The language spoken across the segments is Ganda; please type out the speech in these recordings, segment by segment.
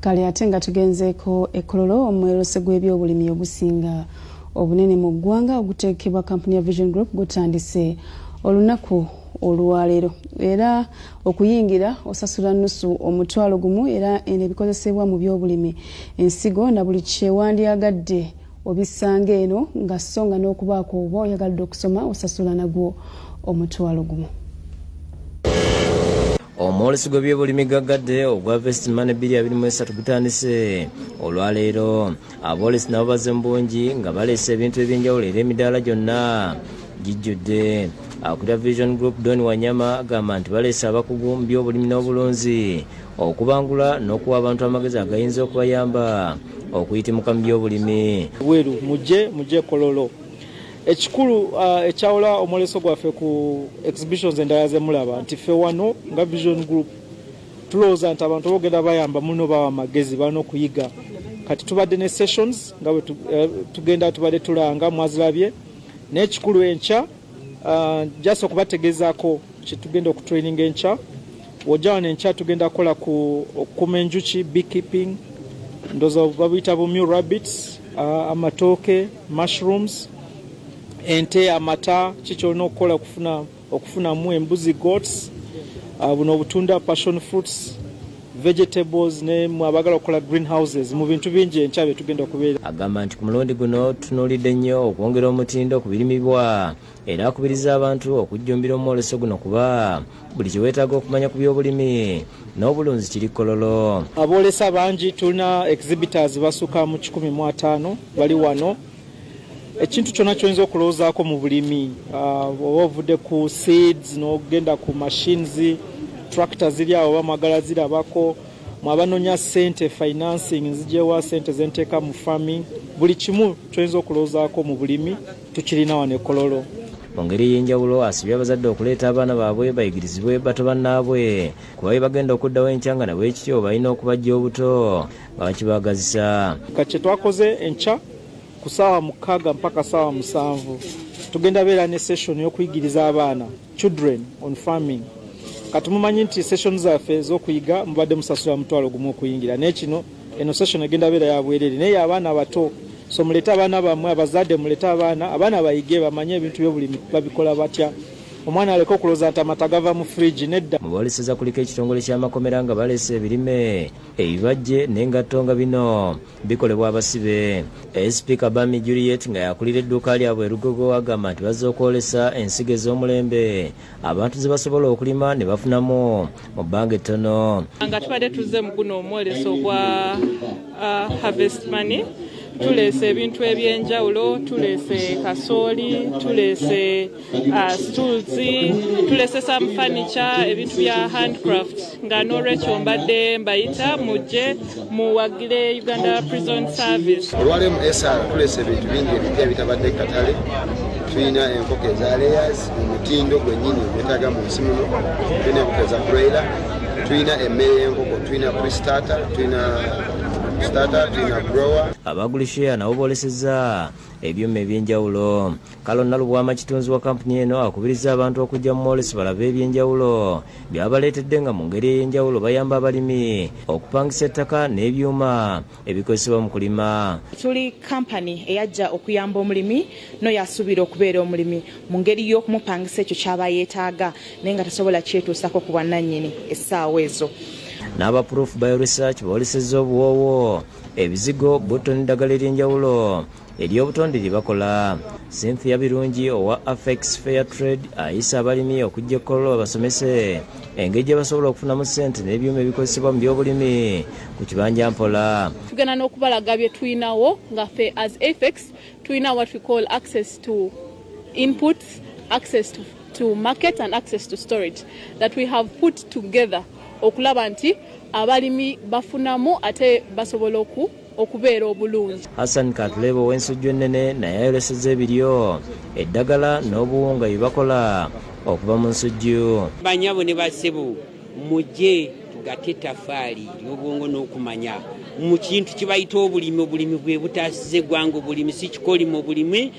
Kale ate nga tugenzeeko ekololo omwerose gw'ebyobulimi obusinga obunene mu ggwanga oguteekebwa kampuni ya Vision Group Gutandise olunaku olwaleero era okuyingira osasula nusu omutwalo gumu era ebikozesebwa mu byobulimi ensigo na buli kyewandyagadde obisanga eno nga songa n'okubaako oba oyagadde okusoma osasula nagwo omutwalo gumu. Omwolesi gw'ebyobulimi gaggadde ogwa Vest Money 2023 Gutandise olwaleero abolesi nabo bazze mbungi nga baleese ebintu eby'enjawulo era emidaala gyonna gijjudde. Akulira Vision Group Don Wanyama agamba nti baleese abakugu mu byobulimi n'obulunzi okubangula n'okuwa abantu amagezi agayinza okubayamba okuyitimuka mu byobulimi. Weeru mujje kololo ekikulu ekyawula omwoleso gwaffe ku exhibitions endala ze mulaba nti ffe wano nga Vision Group tulowooza nti abantu boogenda bayamba muno bawa amagezi balina okuyiga. Kati tubadde ne sessions nga bwe tugenda tubadde tulanga mwazirabye n'ekikulu enkya just okubategezaako kitugenda okutraining enkya wojja wano enkya tugenda kukola ku okukuma enjuki beekeeping ndoza babiyita bumyu rabbits amatooke mushrooms ente amata kikyolina okukola okufunamu embuzi goats buno obutunda passion fruits vegetables ne mwabagala okukola greenhouses mu bintu bingi enkya tugenda okubeera. Agamba nti ku mulundi guno tunuulidde nnyo okwongera omutindo ku birimibwa era akubiriza abantu okujjumbira omwoleso guno kuba buli kye weetaaga okumanya ku byobulimi n'obulunzi kiri kololo. Aboolesa bangi tulina exhibitors basuka mu 150 bali wano. Ekintu kyonna ky'oyinza okulowoozaako mu bulimi oba ovudde ku seeds n'ogenda ku machines tractor ziri awo bamagala zirabako mwabanoonya ssente financing nzijewa ssente zenteeka mu farming buli kimu ky'oyinza okulowoozaako mu bulimi tukirina wano ekololo. Mu ngeri y'enjawulo asibye abazadde okuleeta abaana baabwe bayigirizibwe bato bannaabwe kuba bagenda okuddawo enkya nga nabwe ekityo balina okubajja obuto nga bakibaagazisa. Kati twakoze enkya ku ssaawa 6 mpaka ssaawa 7 tugenda beera ne session y'okuyigiriza abaana children on farming. Kati mumanyi nti session zaffe ez'okuyiga mubadde musasula mutwalo gumu okuyingira n'ekino eno session egenda beera ya bwerere naye abaana abato so muleta abaana bammwe abazadde muleta abaana bayige bamanye ebintu by'obulimi babikola batya. Omwana aleka okulooza nti amata gava mu fridge nedda. Mubooleseza kuliko ekitongole ky'amakomera nga baleese ebirime ebibajje n'engatto nga bino bikolebwa abasibe. Speaker Bami Juliet nga yakulira edduuka lyabwe Rugogo agamba nti bazze okwolesa ensigo ez'omulembe abantu ze basobola okulima ne bafunamu mu bbanga ettono. Nga tubadde tuzze mu guno omwoleso gwa Harvest Money tulese ebintu ebyenjawulo tulese kasooli tulese stools tulese some furniture ebintu bya handcraft nga n'olwekyo mbadde mbayita mujje muwagire Uganda Prison Service. Olwale mu SR tulese ebintu bingi ebipya bitabadde katale tulina enkoko eza layers omutindo gwennyini gwetaaga mu nsi muno tulina enkoko eza broiler tulina emmere y'enkoko tulina pre-starter tulina abagulisha nabo boolesezza ebyuma ebyenjawulo. Kalon Nalubwama kitunzi wa kampuni eno akubiriza abantu okujja mu mwoleso balabe ebyenjawulo byabaleetedde nga mu ngeri ey'enjawulo bayamba abalimi okupangisa ettaka n'ebyuma ebikozesebwa mu kulima. Tuli kampani eyajja okuyamba omulimi n'oyo asuubira okubeera omulimi mu ngeri y'okumupangisa ekyo ky'aba yeetaaga naye nga tasobola kyetuusako ku bwannannyini essaawa ezo. N'aba Proof Bioresearch boolesezza obuwoowo ebizigo butto n'eddagala ery'enjawulo ery'obutonde lye bakola. Cynthia Birungi owa Afex Fair Trade ayisa abalimi okujja ekkololo babasomese engeri gye basobola okufunamu ssente n'ebyuma ebikozesebwa mu byobulimi ku kibanja mpola. Tugenda n'okubalaga bye tulinawo nga ffe as Afex tulina what we call access to inputs, access to market and access to storage that we have put together okulaba nti abalimi bafunamu ate basobola okubeera obulungi. Hassan Katulebo w'ensujju ennene naye ayolesezza ebiryo eddagala n'obuwunga bye bakola okuva mu nsujju. Banyabo ne basibu mujje tugatte ettaffaali y'obwongo n'okumanya mu kintu kibayita obulimi bwe butaasize eggwanga obulimi si kikolimo obulimi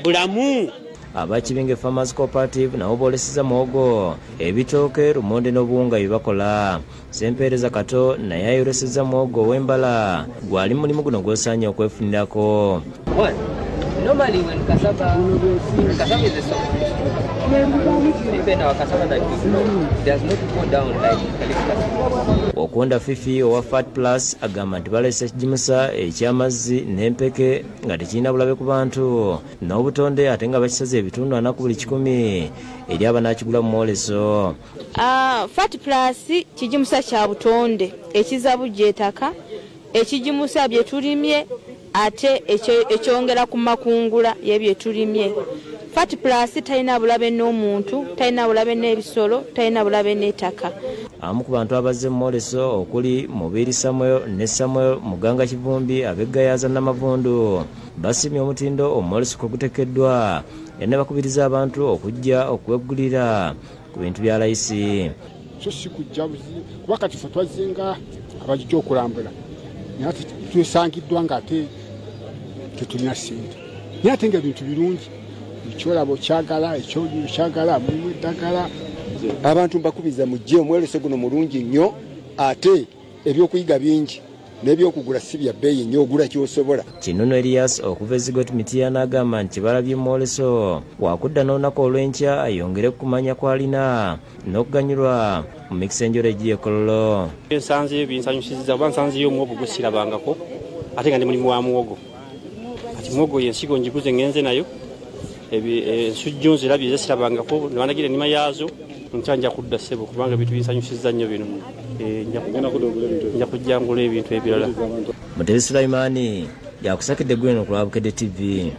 bulamu. abakibinge Farmers Cooperative nabo boolesezza muwogo, ebitooke, lumonde n'obuwunga bye bakola. Sempeereza Kato naye ayolesezza muwogo ow'embala gwali mulimu guno gw'osaanye okwefunirako. Normally when cassava is a soft even our cassava that we grow does not go down like cassava. Okwonda Fifi owa Fat Plus agamba nti baleese ekigimusa eky'amazzi n'empeke nga tekirina bulabe ku bantu n'obutonde ate nga bakisaze ebitundu 4 ku buli 100 eri abanaakigula mu mwoleso. Fat Plus kigimusa kya butonde ekizabujja ettaka ekigimusa bye tulimye ate ekyongera ku makungula y'ebye tulimye. Fat Plus talina bulabe n'omuntu, talina bulabe n'ebisolo, talina bulabe n'ettaka. Amu ku bantu abazze mu mwoleso okuli Mubiri Samuel ne Samuel Muganga Kivumbi ab'Eggayaza Namavundu basimye omutindo omwoleso kwe gutekeddwa era ne bakubiriza abantu okujja okweggulira ku bintu bya layisi. So si kujja kuba kati ffe twazinga abajja okulambula naye tusangiddwa ng'ate tetulina ssente naye ate ng'ebintu birungi ekyolabo kyagala ekyoliro kyagala mulimu eddagala. Abantu mbakubiriza mujje omwoleso guno mulungi nnyo ate ebyokuyiga bingi n'ebyokugula si bya bbeeyi nnyo ogula ky'osobola. Kinunu Elias okuva Zigoti Mitiana agamba nti balabye mwoleso wakudda n'olunaku olw'enkya ayongere kumanya kwalina n'okuganyulwa mu mikisa enjolo egiye Kololo. Ensanzi binsanyusiza oba nsanziyo omwogo gwe sirabangako ate nga ndi mulimu wa muwogo. Kati muwogo yensigo njiguze ngenze nayo ensujju nzirabye zesirabangako nebanagira ennima yaazo nkyanja kudda ssebo kubanga ebintu binsanyusiza nnyo bino. Nja kujjangula ebintu ebirala. Mutezi Sulaimani yakusakidde gweno ku Bukedde TV.